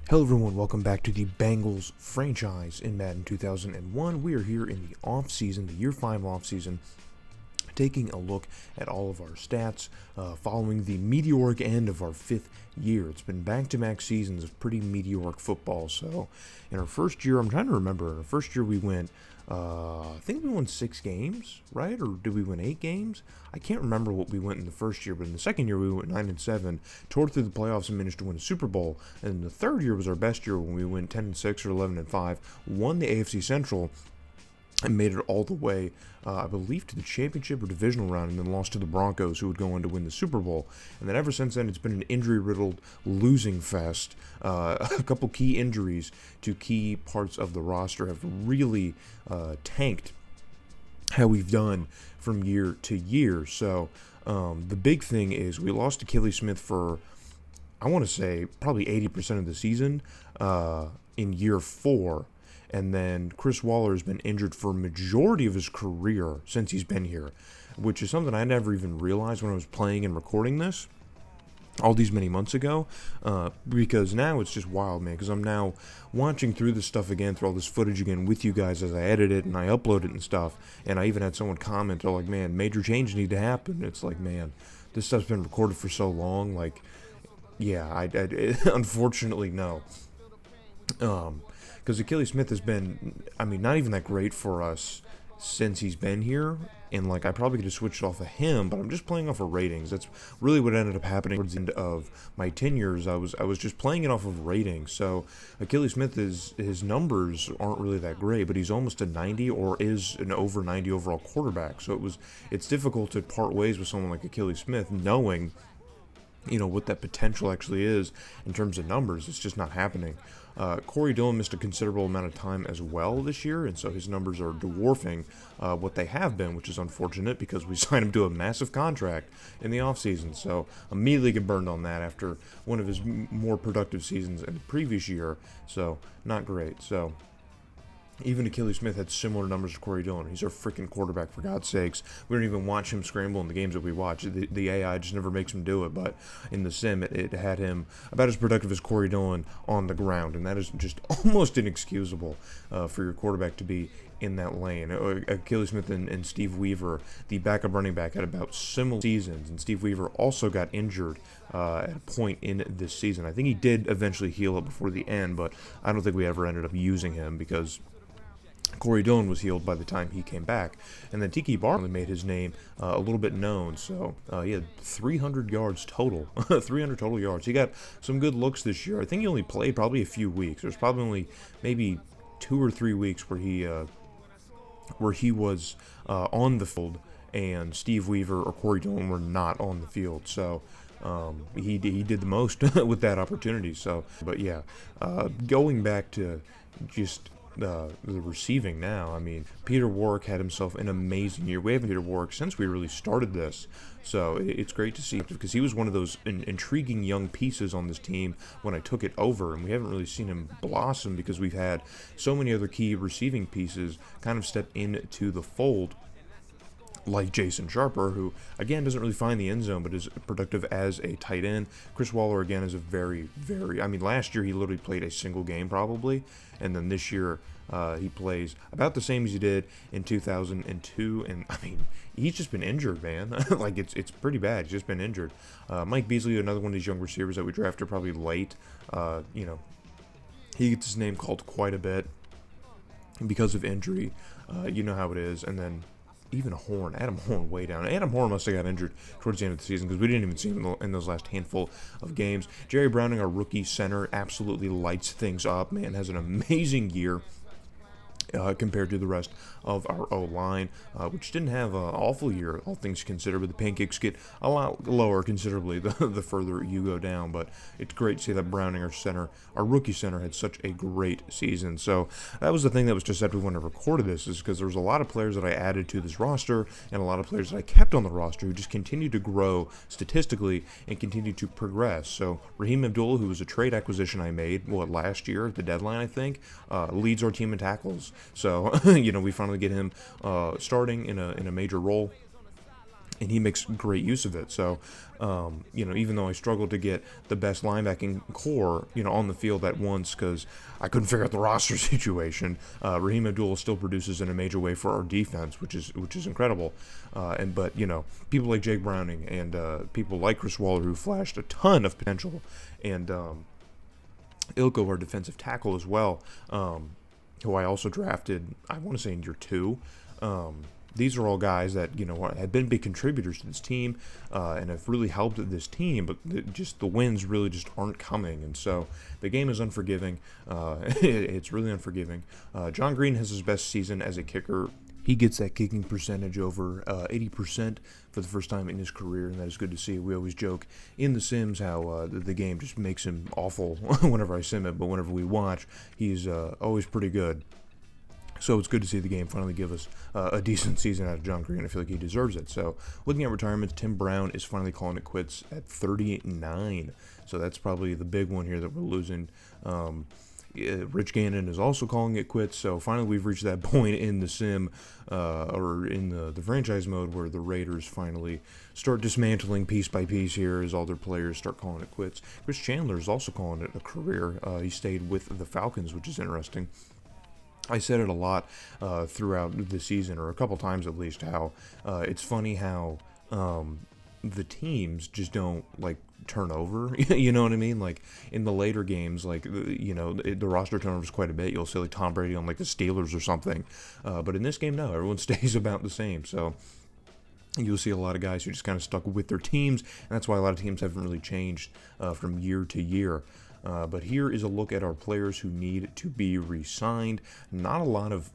Hello everyone, welcome back to the Bengals franchise in Madden 2001. We are here in the offseason, the Year 5 offseason, taking a look at all of our stats following the meteoric end of our 5th year. It's been back-to-back seasons of pretty meteoric football. So in our first year, I'm trying to remember, in our first year we went, I think we won 6 games, right? Or did we win 8 games? I can't remember what we went in the first year, but in the second year we went 9-7, tore through the playoffs and managed to win a Super Bowl. And the third year was our best year when we went 10-6 or 11-5, won the AFC Central, and made it all the way, I believe, to the championship or divisional round, and then lost to the Broncos, who would go on to win the Super Bowl. And then ever since then, it's been an injury-riddled losing fest. A couple key injuries to key parts of the roster have really tanked how we've done from year to year. So the big thing is we lost Achilles Smith for, I want to say, probably 80% of the season in year 4. And then Chris Waller has been injured for a majority of his career since he's been here, which is something I never even realized when I was playing and recording this all these many months ago, because now it's just wild, man, because I'm now watching through this stuff again, through all this footage again with you guys as I edit it and I upload it and stuff, and I even had someone comment, they're like, man, major changes need to happen. It's like, man, this stuff's been recorded for so long, like, yeah, I unfortunately, no. Because Achilles Smith has been, I mean, not even that great for us since he's been here. And, like, I probably could have switched off of him, but I'm just playing off of ratings. That's really what ended up happening towards the end of my tenures. I was just playing it off of ratings. So Achilles Smith, his numbers aren't really that great, but he's almost a 90 or is an over 90 overall quarterback. So it's difficult to part ways with someone like Achilles Smith, knowing, you know, what that potential actually is in terms of numbers. It's just not happening. Corey Dillon missed a considerable amount of time as well this year, and so his numbers are dwarfing what they have been, which is unfortunate because we signed him to a massive contract in the offseason. So immediately get burned on that after one of his more productive seasons in the previous year. So not great. So even Achilles Smith had similar numbers to Corey Dillon. He's our freaking quarterback, for God's sakes. We don't even watch him scramble in the games that we watch. The AI just never makes him do it, but in the sim, it had him about as productive as Corey Dillon on the ground, and that is just almost inexcusable for your quarterback to be in that lane. Achilles Smith and Steve Weaver, the backup running back, had about similar seasons, and Steve Weaver also got injured at a point in this season. I think he did eventually heal up before the end, but I don't think we ever ended up using him because Corey Dillon was healed by the time he came back. And then Tiki Barkley made his name a little bit known. So he had 300 yards total. 300 total yards. He got some good looks this year. I think he only played probably a few weeks. There's probably only maybe 2 or 3 weeks where he was on the field and Steve Weaver or Corey Dillon were not on the field. So he did the most with that opportunity. So, but yeah, going back to just the receiving now, I mean, Peter Warrick had himself an amazing year. We haven't Peter Warrick since we really started this, so it's great to see because he was one of those intriguing young pieces on this team when I took it over, and we haven't really seen him blossom because we've had so many other key receiving pieces kind of step into the fold, like Jason Sharper, who, again, doesn't really find the end zone, but is productive as a tight end. Chris Waller, again, is a very, very, I mean, last year he literally played a single game probably, and then this year he plays about the same as he did in 2002, and, I mean, he's just been injured, man. Like, it's pretty bad. He's just been injured. Mike Beasley, another one of these young receivers that we drafted probably late, you know, he gets his name called quite a bit because of injury. You know how it is, and then even Adam Horn way down. Adam Horn must have got injured towards the end of the season because we didn't even see him in those last handful of games. Jerry Browning, our rookie center, absolutely lights things up, man. Has an amazing year compared to the rest of our O-line, which didn't have an awful year, all things considered, but the pancakes get a lot lower considerably the further you go down. But it's great to see that Browning, our center, our rookie center, had such a great season. So that was the thing that was deceptive when I recorded this, is because there was a lot of players that I added to this roster and a lot of players that I kept on the roster who just continued to grow statistically and continued to progress. So Raheem Abdullah, who was a trade acquisition I made, last year at the deadline, I think, leads our team in tackles. So, you know, we finally get him starting in a major role. and he makes great use of it. So, even though I struggled to get the best linebacking core, on the field at once because I couldn't figure out the roster situation, Raheem Abdul still produces in a major way for our defense, which is incredible. But people like Jake Browning and people like Chris Waller who flashed a ton of potential, and Ilko, our defensive tackle as well, who I also drafted, I want to say in year 2. These are all guys that have been big contributors to this team and have really helped this team, but the wins really just aren't coming, and so the game is unforgiving. It's really unforgiving. John Green has his best season as a kicker. He gets that kicking percentage over 80% for the first time in his career, and that is good to see. We always joke in the Sims how the game just makes him awful whenever I sim it, but whenever we watch, he's always pretty good. So it's good to see the game finally give us a decent season out of John Green. I feel like he deserves it. So looking at retirements, Tim Brown is finally calling it quits at 38-9. So that's probably the big one here that we're losing. Rich Gannon is also calling it quits. So finally we've reached that point in the sim or in the franchise mode where the Raiders finally start dismantling piece by piece here as all their players start calling it quits. Chris Chandler is also calling it a career. He stayed with the Falcons, which is interesting. I said it a lot throughout the season, or a couple times at least, how it's funny how the teams just don't turn over. You know what I mean? Like in the later games, the roster turnovers quite a bit. You'll see Tom Brady on the Steelers or something, but in this game, no, everyone stays about the same. So you'll see a lot of guys who just kind of stuck with their teams, and that's why a lot of teams haven't really changed from year to year. But here is a look at our players who need to be re-signed. Not a lot of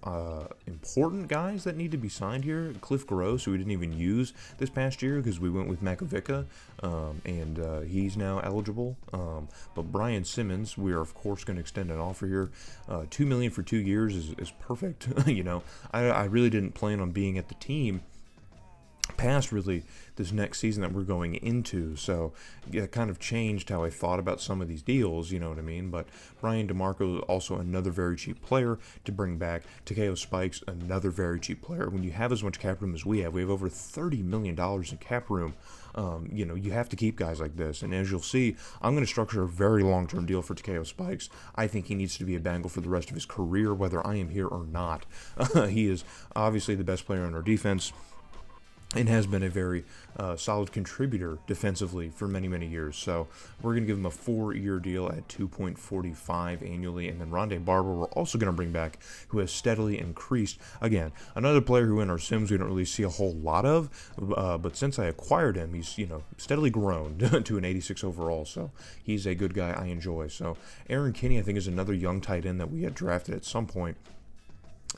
important guys that need to be signed here. Cliff Gross, who we didn't even use this past year because we went with Makovica, and he's now eligible. But Brian Simmons, we are of course going to extend an offer here. $2 million for 2 years is perfect. I really didn't plan on being at the team past really this next season that we're going into, so it kind of changed how I thought about some of these deals, you know what I mean? But Brian DeMarco is also another very cheap player to bring back. Takeo Spikes, another very cheap player. When you have as much cap room as we have over $30 million in cap room. You have to keep guys like this, and as you'll see, I'm going to structure a very long-term deal for Takeo Spikes. I think he needs to be a Bengal for the rest of his career, whether I am here or not. He is obviously the best player on our defense, and has been a very solid contributor defensively for many, many years. So we're going to give him a 4-year deal at $2.45 annually. And then Rondé Barber we're also going to bring back, who has steadily increased. Again, another player who in our Sims we don't really see a whole lot of, but since I acquired him, he's steadily grown to an 86 overall. So he's a good guy I enjoy. So Aaron Kinney, I think, is another young tight end that we had drafted at some point.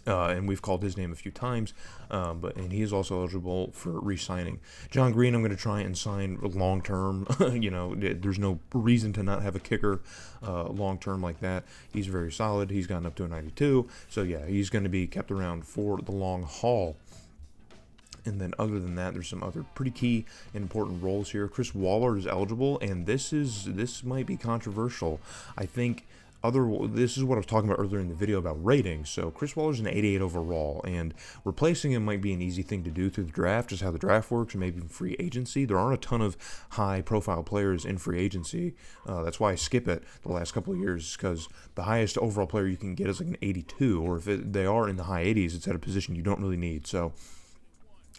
And we've called his name a few times, and he is also eligible for re-signing. John Green, I'm going to try and sign long-term. There's no reason to not have a kicker long-term like that. He's very solid. He's gotten up to a 92. So, yeah, he's going to be kept around for the long haul. And then other than that, there's some other pretty key and important roles here. Chris Waller is eligible, and this might be controversial. I think this is what I was talking about earlier in the video about ratings. So Chris Waller's an 88 overall, and replacing him might be an easy thing to do through the draft, just how the draft works, and maybe in free agency. There aren't a ton of high-profile players in free agency. That's why I skip it the last couple of years, because the highest overall player you can get is an 82, or if they are in the high 80s, it's at a position you don't really need. So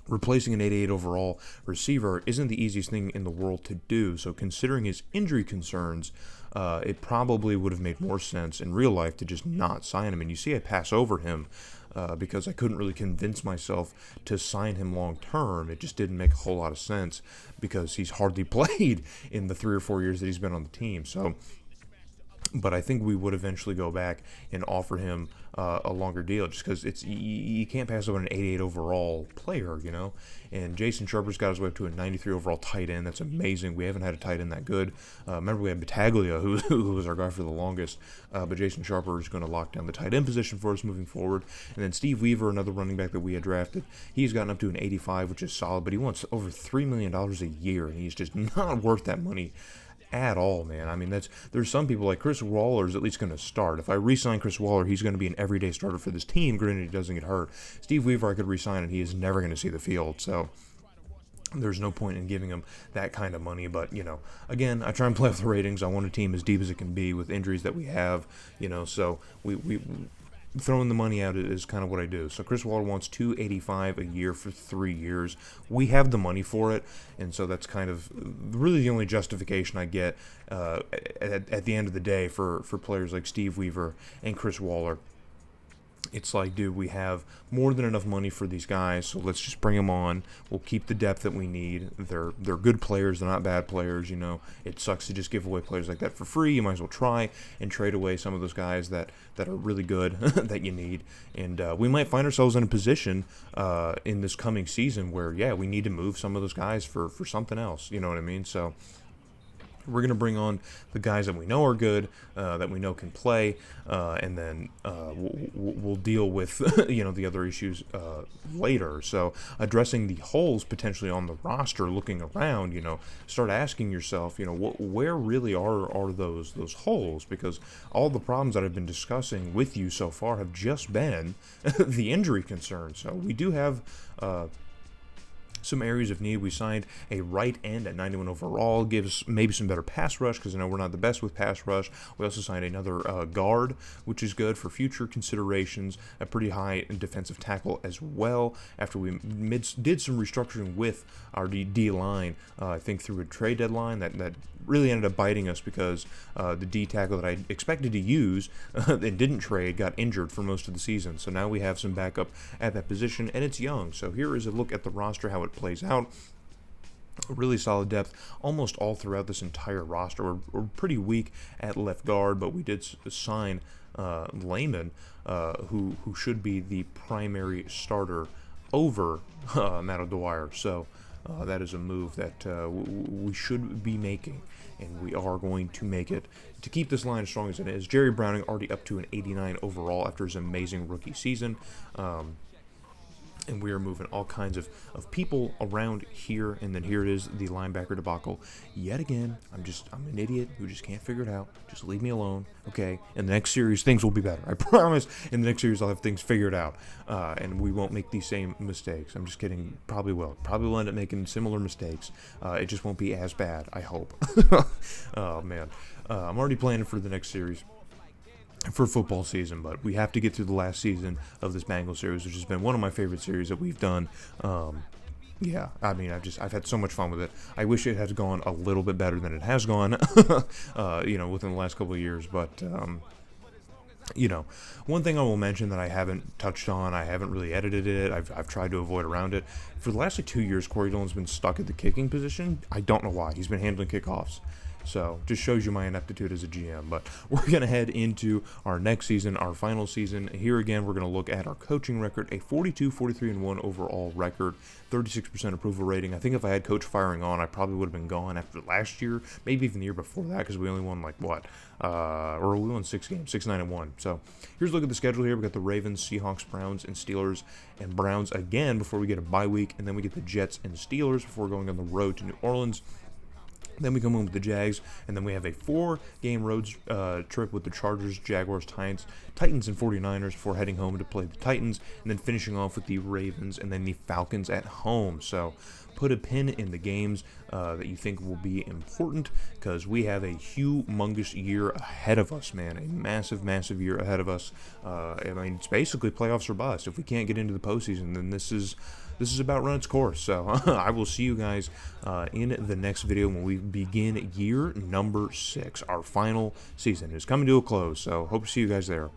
replacing an 88 overall receiver isn't the easiest thing in the world to do. So considering his injury concerns, it probably would have made more sense in real life to just not sign him. And you see I pass over him because I couldn't really convince myself to sign him long term. It just didn't make a whole lot of sense because he's hardly played in the 3 or 4 years that he's been on the team. So, but I think we would eventually go back and offer him a longer deal, just because you can't pass up on an 88 overall player, And Jason Sharper's got his way up to a 93 overall tight end. That's amazing. We haven't had a tight end that good. Remember, we had Battaglia, who was our guy for the longest. But Jason Sharper is going to lock down the tight end position for us moving forward. And then Steve Weaver, another running back that we had drafted, he's gotten up to an 85, which is solid. But he wants over $3 million a year, and he's just not worth that money at all, man. I mean, there's some people like Chris Waller is at least going to start. If I re-sign Chris Waller, he's going to be an everyday starter for this team, granted he doesn't get hurt. Steve Weaver I could re-sign, and he is never going to see the field. So There's no point in giving him that kind of money. But, again, I try and play off the ratings. I want a team as deep as it can be with injuries that we have, so we throwing the money out is kind of what I do. So Chris Waller wants $285 a year for 3 years. We have the money for it, and so that's kind of really the only justification I get at the end of the day for players like Steve Weaver and Chris Waller. It's like, dude, we have more than enough money for these guys, so let's just bring them on. We'll keep the depth that we need. They're good players. They're not bad players, It sucks to just give away players like that for free. You might as well try and trade away some of those guys that are really good that you need. And we might find ourselves in a position in this coming season where, we need to move some of those guys for something else. You know what I mean? So we're going to bring on the guys that we know are good, that we know can play, and then we'll deal with the other issues later. So addressing the holes potentially on the roster, looking around, start asking yourself, where really are those holes? Because all the problems that I've been discussing with you so far have just been the injury concern. So we do have some areas of need. We signed a right end at 91 overall, gives maybe some better pass rush, because I know we're not the best with pass rush. We also signed another guard, which is good for future considerations, a pretty high defensive tackle as well, after we did some restructuring with our D line, I think through a trade deadline that really ended up biting us, because the D tackle that I expected to use and didn't trade got injured for most of the season. So now we have some backup at that position, and it's young. So here is a look at the roster, how it plays out. Really solid depth almost all throughout this entire roster. We're pretty weak at left guard, but we did sign Lehman, who should be the primary starter over Matt O'Dwyer. So that is a move that we should be making, and we are going to make it to keep this line as strong as it is. Jerry Browning already up to an 89 overall after his amazing rookie season. And we are moving all kinds of people around here, and then here it is, the linebacker debacle yet again. I'm an idiot who just can't figure it out. Just leave me alone, okay? In the next series, things will be better. I promise. In the next series, I'll have things figured out, and we won't make these same mistakes. I'm just kidding. Probably will. Probably will end up making similar mistakes. It just won't be as bad, I hope. Oh, man. I'm already planning for the next series for football season, but we have to get through the last season of this Bengals series, which has been one of my favorite series that we've done. Yeah, I mean, I've had so much fun with it. I wish it had gone a little bit better than it has gone, within the last couple of years. But one thing I will mention that I haven't touched on, I haven't really edited it. I've tried to avoid around it. For the last 2 years, Corey Dillon's been stuck at the kicking position. I don't know why. He's been handling kickoffs. So, just shows you my ineptitude as a GM. But we're going to head into our next season, our final season. Here again, we're going to look at our coaching record, a 42-43-1 overall record, 36% approval rating. I think if I had Coach firing on, I probably would have been gone after last year, maybe even the year before that, because we only won or we won 6 games, 6-9-1. So, here's a look at the schedule here. We got the Ravens, Seahawks, Browns, and Steelers, and Browns again before we get a bye week, and then we get the Jets and Steelers before going on the road to New Orleans. Then we come in with the Jags, and then we have a 4-game road trip with the Chargers, Jaguars, Titans, and 49ers before heading home to play the Titans, and then finishing off with the Ravens and then the Falcons at home. So put a pin in the games that you think will be important, because we have a humongous year ahead of us, man. A massive, massive year ahead of us. I mean, it's basically playoffs or bust. If we can't get into the postseason, then this is about run its course. So I will see you guys in the next video when we begin year number 6. Our final season is coming to a close. So hope to see you guys there.